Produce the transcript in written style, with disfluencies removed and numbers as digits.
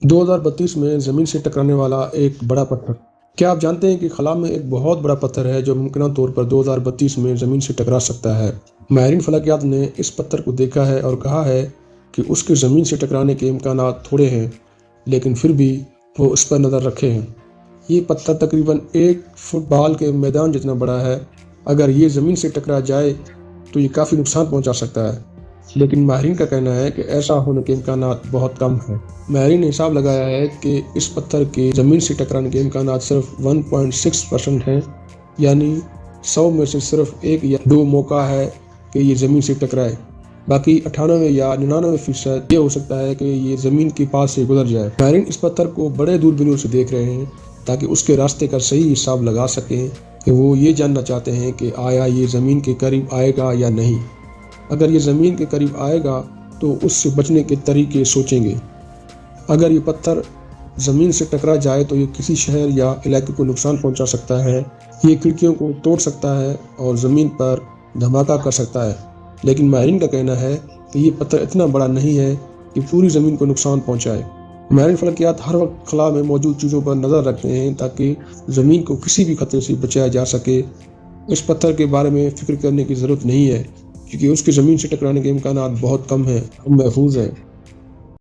2032 में ज़मीन से टकराने वाला एक बड़ा पत्थर। क्या आप जानते हैं कि खला में एक बहुत बड़ा पत्थर है जो मुमकिन तौर पर 2032 में ज़मीन से टकरा सकता है। माहिरीन फलकियात ने इस पत्थर को देखा है और कहा है कि उसके ज़मीन से टकराने के इम्कानात थोड़े हैं, लेकिन फिर भी वो उस पर नज़र रखे हैं। ये पत्थर तकरीबन 1 फुटबॉल के मैदान जितना बड़ा है। अगर ये ज़मीन से टकरा जाए तो ये काफ़ी नुकसान पहुँचा सकता है, लेकिन माहिरीन का कहना है कि ऐसा होने के इम्कानात बहुत कम हैं। माहिरीन ने हिसाब लगाया है कि इस पत्थर के ज़मीन से टकराने के इम्कानात सिर्फ 1.6% हैं, यानी 100 में से सिर्फ 1 या 2 मौका है कि ये ज़मीन से टकराए। बाकी 98 या 99% ये हो सकता है कि ये ज़मीन के पास से गुजर जाए। माहिरीन इस पत्थर को बड़े दूरबीनों से देख रहे हैं ताकि उसके रास्ते का सही हिसाब लगा सकें कि वो ये जानना चाहते हैं कि आया ये ज़मीन के करीब आएगा या नहीं। अगर ये ज़मीन के करीब आएगा तो उससे बचने के तरीके सोचेंगे। अगर ये पत्थर ज़मीन से टकरा जाए तो ये किसी शहर या इलाके को नुकसान पहुंचा सकता है। ये खिड़कियों को तोड़ सकता है और ज़मीन पर धमाका कर सकता है। लेकिन माहिरीन का कहना है कि ये पत्थर इतना बड़ा नहीं है कि पूरी ज़मीन को नुकसान पहुंचाए। माहिरीन फलकियात हर वक्त खला में मौजूद चीज़ों पर नज़र रखते हैं ताकि ज़मीन को किसी भी खतरे से बचाया जा सके। इस पत्थर के बारे में फ़िक्र करने की ज़रूरत नहीं है, क्योंकि उसकी ज़मीन से टकराने के इम्कानात बहुत कम हैं, महफूज है।